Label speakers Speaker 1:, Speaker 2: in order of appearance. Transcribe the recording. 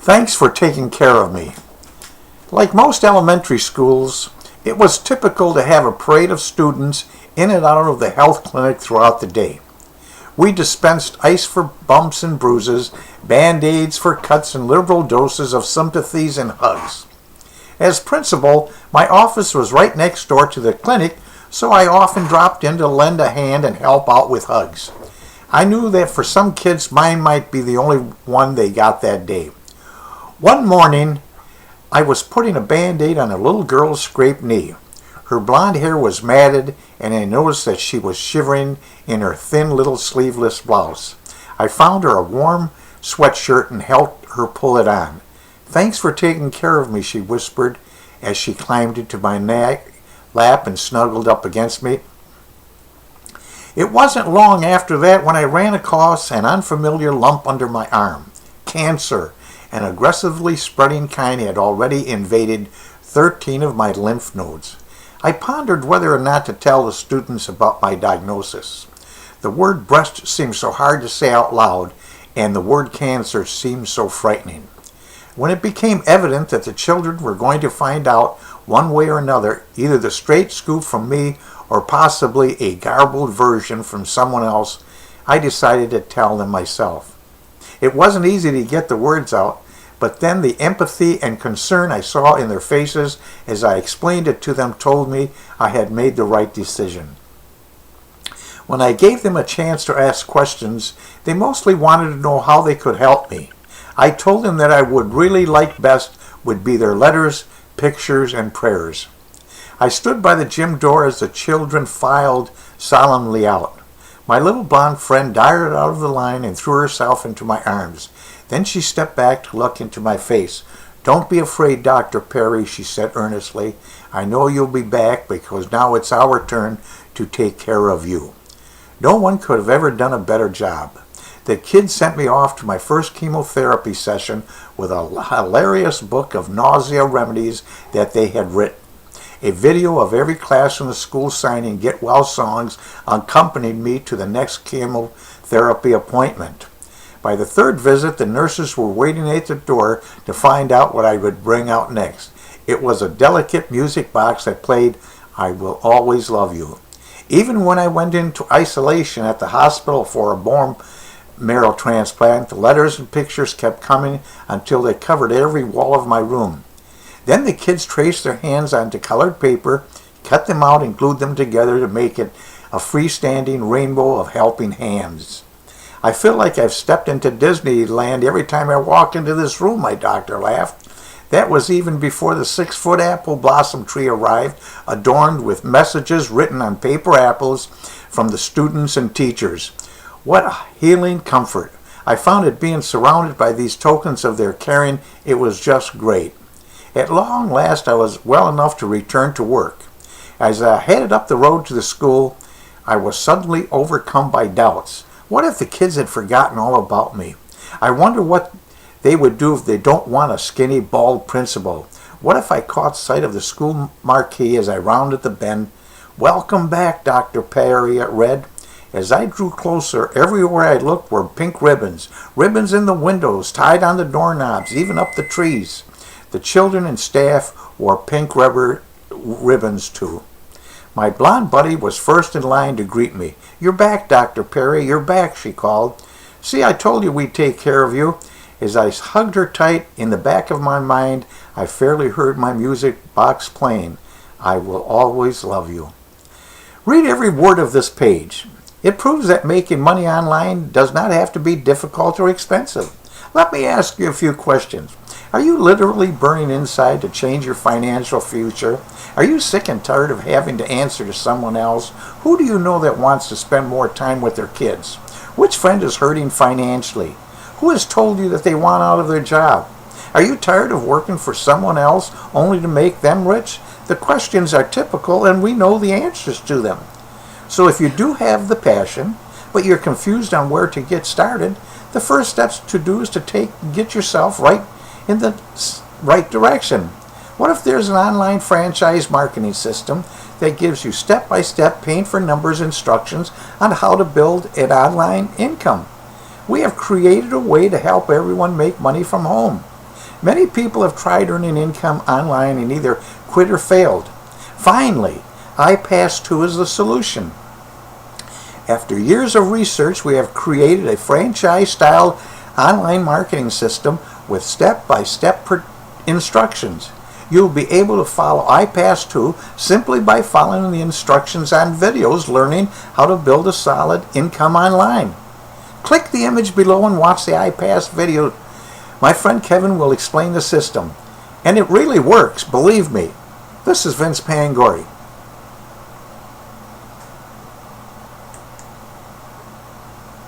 Speaker 1: Thanks for taking care of me. Like most elementary schools, it was typical to have a parade of students in and out of the health clinic throughout the day. We dispensed ice for bumps and bruises, band-aids for cuts, and liberal doses of sympathies and hugs. As principal, my office was right next door to the clinic, so I often dropped in to lend a hand and help out with hugs. I knew that for some kids, mine might be the only one they got that day. One morning, I was putting a band-aid on a little girl's scraped knee. Her blonde hair was matted, and I noticed that she was shivering in her thin little sleeveless blouse. I found her a warm sweatshirt and helped her pull it on. "Thanks for taking care of me," she whispered as she climbed into my lap and snuggled up against me. It wasn't long after that when I ran across an unfamiliar lump under my arm. Cancer, an aggressively spreading kind, had already invaded 13 of my lymph nodes. I pondered whether or not to tell the students about my diagnosis. The word breast seemed so hard to say out loud, and the word cancer seemed so frightening. When it became evident that the children were going to find out one way or another, either the straight scoop from me or possibly a garbled version from someone else, I decided to tell them myself. It wasn't easy to get the words out, but then the empathy and concern I saw in their faces as I explained it to them told me I had made the right decision. When I gave them a chance to ask questions, they mostly wanted to know how they could help me. I told them that I would really like best would be their letters, pictures, and prayers. I stood by the gym door as the children filed solemnly out. My little blonde friend darted out of the line and threw herself into my arms. Then she stepped back to look into my face. "Don't be afraid, Dr. Perry," she said earnestly. "I know you'll be back because now it's our turn to take care of you." No one could have ever done a better job. The kids sent me off to my first chemotherapy session with a hilarious book of nausea remedies that they had written. A video of every class in the school signing get well songs accompanied me to the next chemotherapy appointment. By the third visit, the nurses were waiting at the door to find out what I would bring out next. It was a delicate music box that played "I Will Always Love You." Even when I went into isolation at the hospital for a bone marrow transplant, the letters and pictures kept coming until they covered every wall of my room. Then the kids traced their hands onto colored paper, cut them out, and glued them together to make it a freestanding rainbow of helping hands. "I feel like I've stepped into Disneyland every time I walk into this room," my doctor laughed. That was even before the 6-foot apple blossom tree arrived, adorned with messages written on paper apples from the students and teachers. What a healing comfort. I found it being surrounded by these tokens of their caring. It was just great. At long last, I was well enough to return to work. As I headed up the road to the school, I was suddenly overcome by doubts. What if the kids had forgotten all about me? I wonder what they would do if they don't want a skinny, bald principal. What if I caught sight of the school marquee as I rounded the bend? "Welcome back, Dr. Perry," it read. As I drew closer, everywhere I looked were pink ribbons. Ribbons in the windows, tied on the doorknobs, even up the trees. The children and staff wore pink rubber ribbons too. My blonde buddy was first in line to greet me. "You're back, Dr. Perry, you're back," she called. "See, I told you we'd take care of you." As I hugged her tight, in the back of my mind, I fairly heard my music box playing, "I Will Always Love You." Read every word of this page. It proves that making money online does not have to be difficult or expensive. Let me ask you a few questions. Are you literally burning inside to change your financial future? Are you sick and tired of having to answer to someone else? Who do you know that wants to spend more time with their kids? Which friend is hurting financially? Who has told you that they want out of their job? Are you tired of working for someone else only to make them rich? The questions are typical, and we know the answers to them. So if you do have the passion, but you're confused on where to get started, the first steps to do is to get yourself right in the right direction. What if there's an online franchise marketing system that gives you step-by-step paint-for-numbers instructions on how to build an online income? We have created a way to help everyone make money from home. Many people have tried earning income online and either quit or failed. Finally, iPass2 is the solution. After years of research, we have created a franchise-style online marketing system with step-by-step instructions. You'll be able to follow iPass2 simply by following the instructions on videos learning how to build a solid income online. Click the image below and watch the iPass video. My friend Kevin will explain the system. And it really works, believe me. This is Vince Pangori.